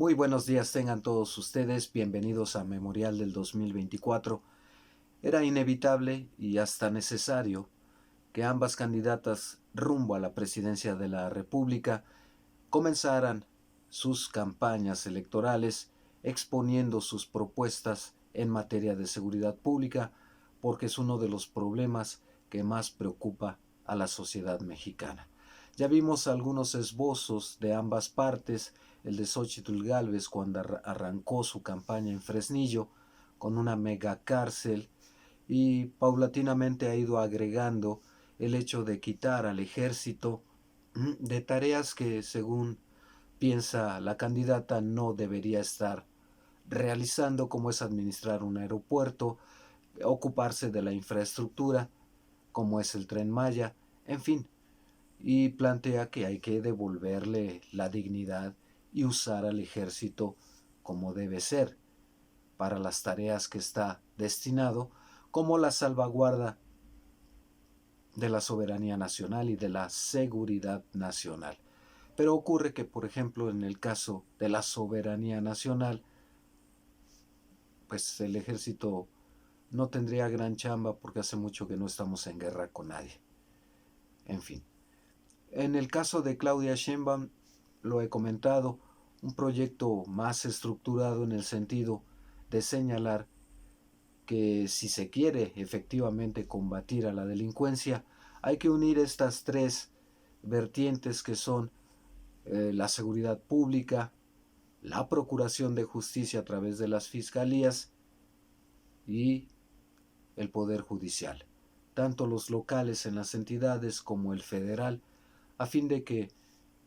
Muy buenos días tengan todos ustedes, bienvenidos a Memorial del 2024. Era inevitable y hasta necesario que ambas candidatas rumbo a la presidencia de la República comenzaran sus campañas electorales exponiendo sus propuestas en materia de seguridad pública, porque es uno de los problemas que más preocupa a la sociedad mexicana. Ya vimos algunos esbozos de ambas partes, el de Xóchitl Gálvez cuando arrancó su campaña en Fresnillo con una mega cárcel, y paulatinamente ha ido agregando el hecho de quitar al ejército de tareas que, según piensa la candidata, no debería estar realizando, como es administrar un aeropuerto, ocuparse de la infraestructura, como es el Tren Maya, en fin, y plantea que hay que devolverle la dignidad y usar al ejército como debe ser para las tareas que está destinado, como la salvaguarda de la soberanía nacional y de la seguridad nacional. Pero ocurre que, por ejemplo, en el caso de la soberanía nacional, pues el ejército no tendría gran chamba porque hace mucho que no estamos en guerra con nadie. En fin. En el caso de Claudia Sheinbaum, lo he comentado, un proyecto más estructurado en el sentido de señalar que si se quiere efectivamente combatir a la delincuencia, hay que unir estas tres vertientes que son la seguridad pública, la procuración de justicia a través de las fiscalías y el poder judicial, tanto los locales en las entidades como el federal, a fin de que,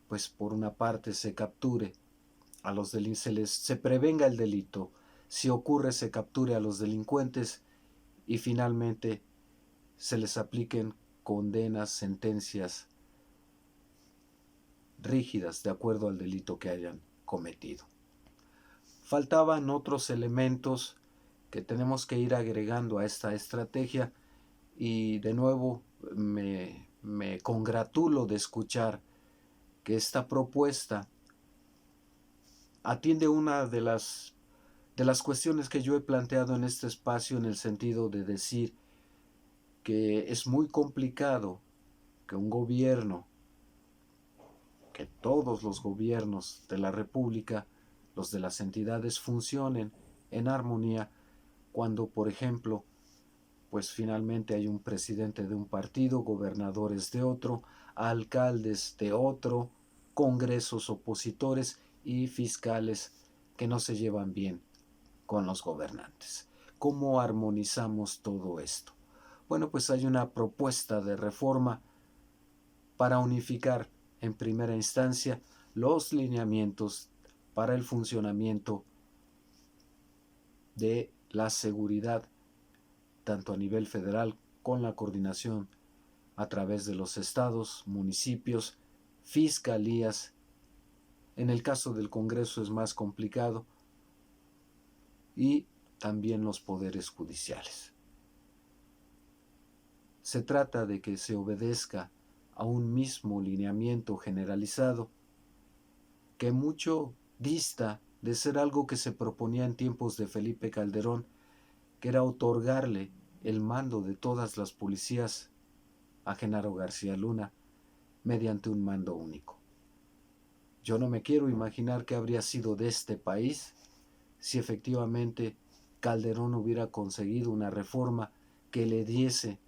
pues por una parte se capture a los delincuentes, se prevenga el delito, si ocurre se capture a los delincuentes y finalmente se les apliquen condenas, sentencias rígidas de acuerdo al delito que hayan cometido. Faltaban otros elementos que tenemos que ir agregando a esta estrategia y de nuevo me congratulo de escuchar que esta propuesta atiende una de las cuestiones que yo he planteado en este espacio, en el sentido de decir que es muy complicado que un gobierno, que todos los gobiernos de la República, los de las entidades, funcionen en armonía cuando, por ejemplo, pues finalmente hay un presidente de un partido, gobernadores de otro, alcaldes de otro, congresos opositores y fiscales que no se llevan bien con los gobernantes. ¿Cómo armonizamos todo esto? Bueno, pues hay una propuesta de reforma para unificar en primera instancia los lineamientos para el funcionamiento de la seguridad, tanto a nivel federal con la coordinación a través de los estados, municipios, fiscalías. En el caso del Congreso es más complicado, y también los poderes judiciales. Se trata de que se obedezca a un mismo lineamiento generalizado que mucho dista de ser algo que se proponía en tiempos de Felipe Calderón, que era otorgarle el mando de todas las policías a Genaro García Luna mediante un mando único. Yo no me quiero imaginar qué habría sido de este país si efectivamente Calderón hubiera conseguido una reforma que le diese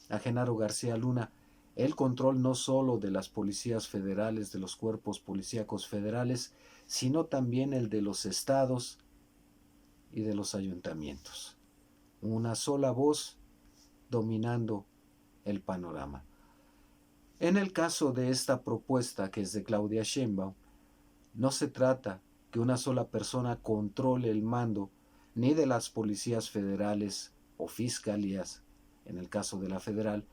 a Genaro García Luna el control no solo de las policías federales, de los cuerpos policíacos federales, sino también el de los estados y de los ayuntamientos. Una sola voz dominando el panorama. En el caso de esta propuesta, que es de Claudia Sheinbaum, no se trata que una sola persona controle el mando ni de las policías federales o fiscalías, en el caso de la federal,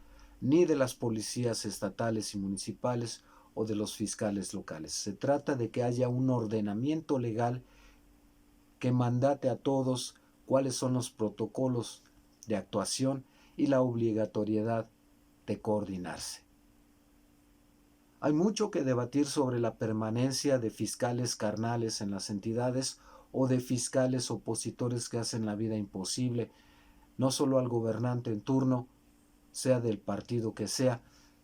ni de las policías estatales y municipales o de los fiscales locales. Se trata de que haya un ordenamiento legal que mandate a todos cuáles son los protocolos de actuación y la obligatoriedad de coordinarse. Hay mucho que debatir sobre la permanencia de fiscales carnales en las entidades o de fiscales opositores que hacen la vida imposible, no solo al gobernante en turno, sea del partido que sea,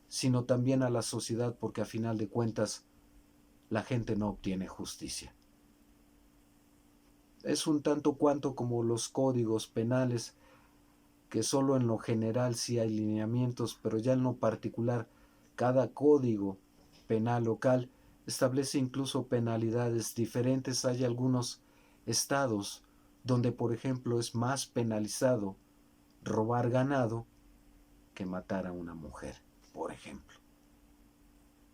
sino también a la sociedad, porque a final de cuentas la gente no obtiene justicia. Es un tanto cuanto como los códigos penales, que solo en lo general sí hay lineamientos, pero ya en lo particular cada código penal local establece incluso penalidades diferentes. Hay algunos estados donde, por ejemplo, es más penalizado robar ganado que matar a una mujer, por ejemplo.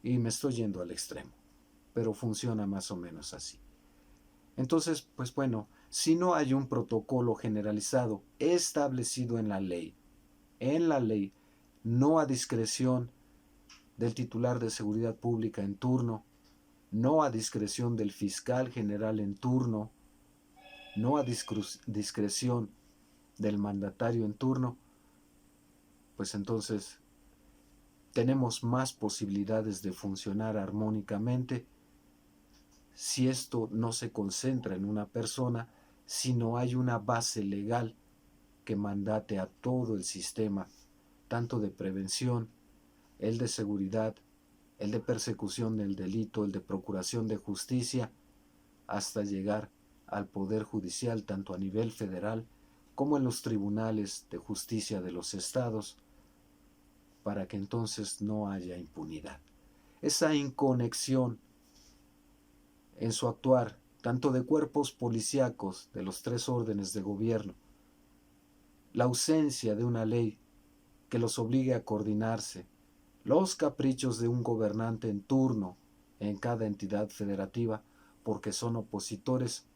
Y me estoy yendo al extremo, pero funciona más o menos así. Entonces, pues bueno, si no hay un protocolo generalizado establecido en la ley, no a discreción del titular de seguridad pública en turno, no a discreción del fiscal general en turno, no a discreción del mandatario en turno, pues entonces tenemos más posibilidades de funcionar armónicamente si esto no se concentra en una persona, si no hay una base legal que mandate a todo el sistema, tanto de prevención, el de seguridad, el de persecución del delito, el de procuración de justicia, hasta llegar al Poder Judicial, tanto a nivel federal como en los tribunales de justicia de los estados, para que entonces no haya impunidad. Esa inconexión en su actuar, tanto de cuerpos policíacos de los tres órdenes de gobierno, la ausencia de una ley que los obligue a coordinarse, los caprichos de un gobernante en turno en cada entidad federativa, porque son opositores,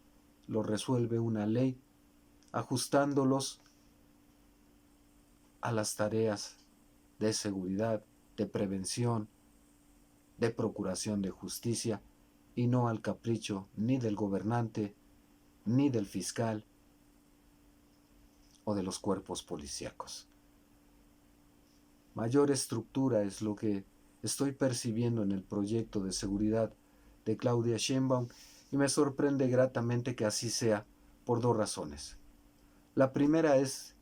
lo resuelve una ley, ajustándolos a las tareas de seguridad, de prevención, de procuración de justicia, y no al capricho ni del gobernante, ni del fiscal o de los cuerpos policíacos. Mayor estructura es lo que estoy percibiendo en el proyecto de seguridad de Claudia Sheinbaum, y me sorprende gratamente que así sea por dos razones. La primera es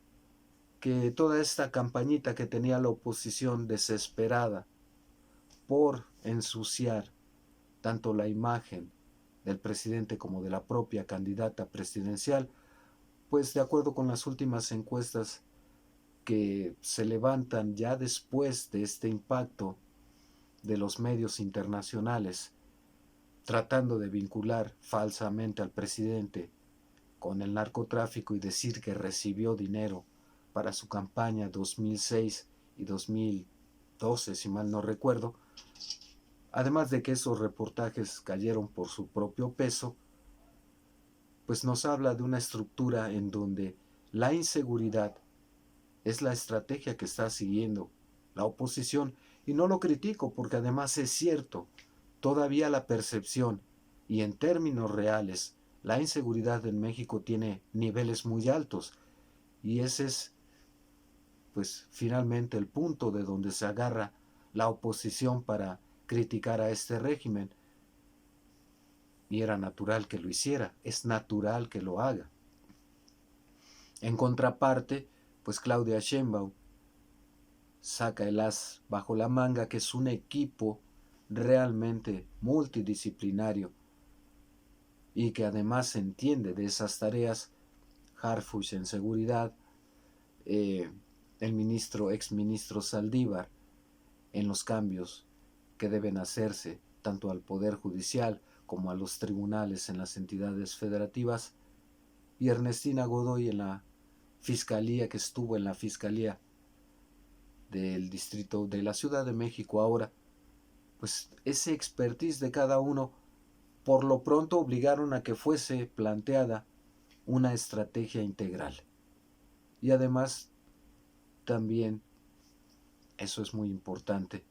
que toda esta campañita que tenía la oposición desesperada por ensuciar tanto la imagen del presidente como de la propia candidata presidencial, pues de acuerdo con las últimas encuestas que se levantan ya después de este impacto de los medios internacionales, tratando de vincular falsamente al presidente con el narcotráfico y decir que recibió dinero para su campaña 2006 y 2012, si mal no recuerdo, además de que esos reportajes cayeron por su propio peso, pues nos habla de una estructura en donde la inseguridad es la estrategia que está siguiendo la oposición, y no lo critico porque además es cierto, todavía la percepción y en términos reales la inseguridad en México tiene niveles muy altos, y ese es pues finalmente el punto de donde se agarra la oposición para criticar a este régimen, y era natural que lo hiciera, es natural que lo haga. En contraparte, pues Claudia Sheinbaum saca el as bajo la manga, que es un equipo realmente multidisciplinario y que además entiende de esas tareas. Harfuch en seguridad, el ex ministro Saldívar en los cambios que deben hacerse tanto al Poder Judicial como a los tribunales en las entidades federativas, y Ernestina Godoy en la Fiscalía, que estuvo en la Fiscalía del Distrito de la Ciudad de México ahora. Pues ese expertise de cada uno por lo pronto obligaron a que fuese planteada una estrategia integral. Y además también, eso es muy importante,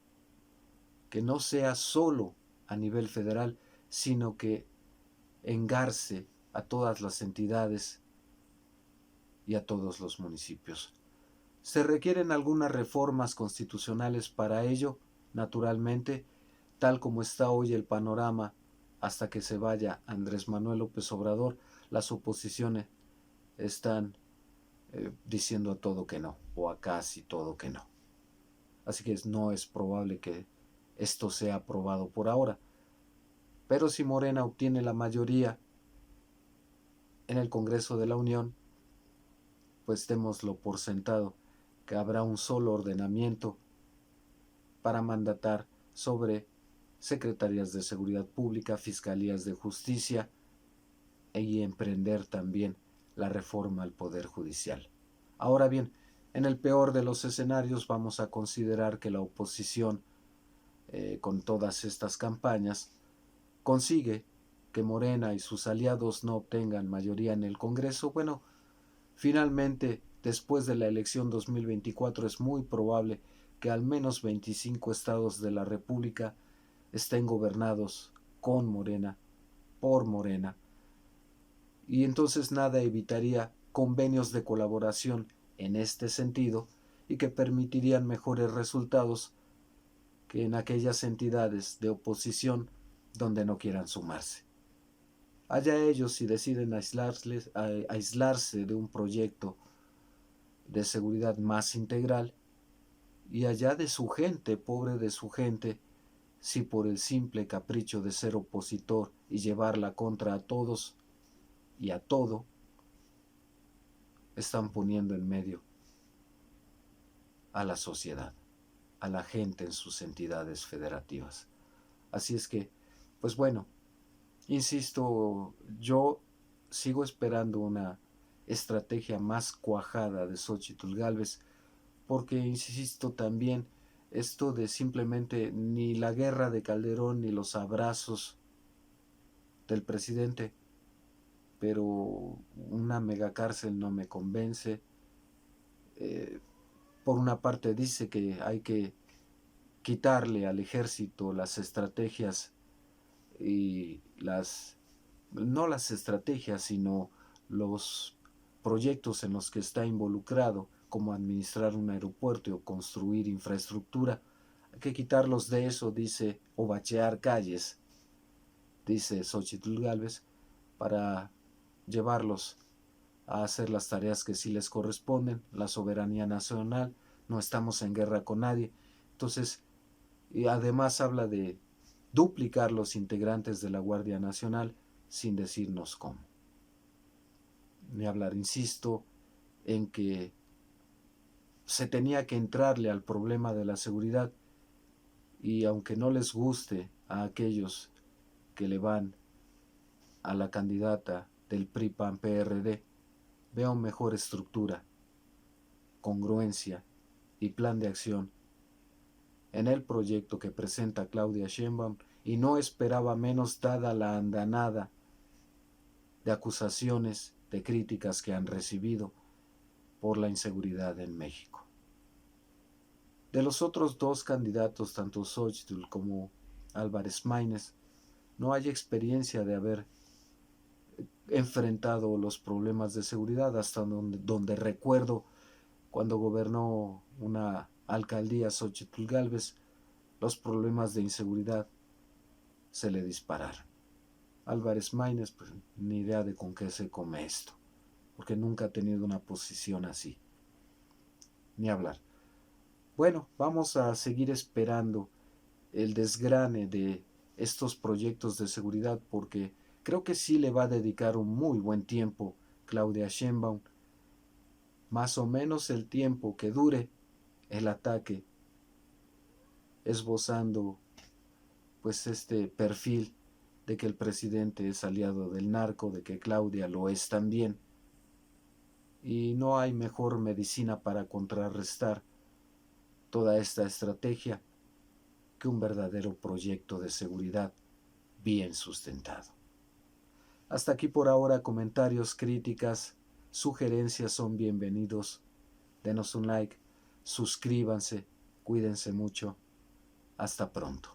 que no sea solo a nivel federal, sino que engarce a todas las entidades y a todos los municipios. Se requieren algunas reformas constitucionales para ello, naturalmente, tal como está hoy el panorama, hasta que se vaya Andrés Manuel López Obrador, las oposiciones están diciendo a todo que no, o a casi todo que no. Así que no es probable que esto sea aprobado por ahora. Pero si Morena obtiene la mayoría en el Congreso de la Unión, pues démoslo por sentado que habrá un solo ordenamiento para mandatar sobre secretarías de seguridad pública, fiscalías de justicia y emprender también la reforma al Poder Judicial. Ahora bien, en el peor de los escenarios vamos a considerar que la oposición, con todas estas campañas, consigue que Morena y sus aliados no obtengan mayoría en el Congreso. Bueno, finalmente, después de la elección 2024 es muy probable que al menos 25 estados de la República estén gobernados con Morena, por Morena, y entonces nada evitaría convenios de colaboración en este sentido y que permitirían mejores resultados que en aquellas entidades de oposición donde no quieran sumarse. Allá ellos si deciden aislarse de un proyecto de seguridad más integral, y allá de su gente, pobre de su gente, si por el simple capricho de ser opositor y llevarla contra a todos y a todo, están poniendo en medio a la sociedad, a la gente en sus entidades federativas. Así es que, pues bueno, insisto, yo sigo esperando una estrategia más cuajada de Xóchitl Gálvez, porque insisto también, esto de simplemente ni la guerra de Calderón ni los abrazos del presidente, pero una megacárcel no me convence. Por una parte dice que hay que quitarle al ejército las estrategias y no las estrategias, sino los proyectos en los que está involucrado, como administrar un aeropuerto o construir infraestructura. Hay que quitarlos de eso, dice, o bachear calles, dice Xóchitl Gálvez, para llevarlos a hacer las tareas que sí les corresponden, la soberanía nacional, no estamos en guerra con nadie. Entonces, y además habla de duplicar los integrantes de la Guardia Nacional sin decirnos cómo. Ni hablar, insisto, en que se tenía que entrarle al problema de la seguridad, y aunque no les guste a aquellos que le van a la candidata del PRI-PAN-PRD, veo mejor estructura, congruencia y plan de acción en el proyecto que presenta Claudia Sheinbaum, y no esperaba menos dada la andanada de acusaciones, de críticas que han recibido por la inseguridad en México. De los otros dos candidatos, tanto Xóchitl como Álvarez Maínez, no hay experiencia de haber enfrentado los problemas de seguridad, hasta donde recuerdo cuando gobernó una alcaldía Xóchitl Gálvez, los problemas de inseguridad se le dispararon. Álvarez Maínez, pues ni idea de con qué se come esto, porque nunca ha tenido una posición así, ni hablar. Bueno, vamos a seguir esperando el desgrane de estos proyectos de seguridad, porque creo que sí le va a dedicar un muy buen tiempo Claudia Sheinbaum, más o menos el tiempo que dure el ataque, esbozando pues este perfil de que el presidente es aliado del narco, de que Claudia lo es también, y no hay mejor medicina para contrarrestar toda esta estrategia que un verdadero proyecto de seguridad bien sustentado. Hasta aquí por ahora. Comentarios, críticas, sugerencias son bienvenidos. Denos un like, suscríbanse, cuídense mucho. Hasta pronto.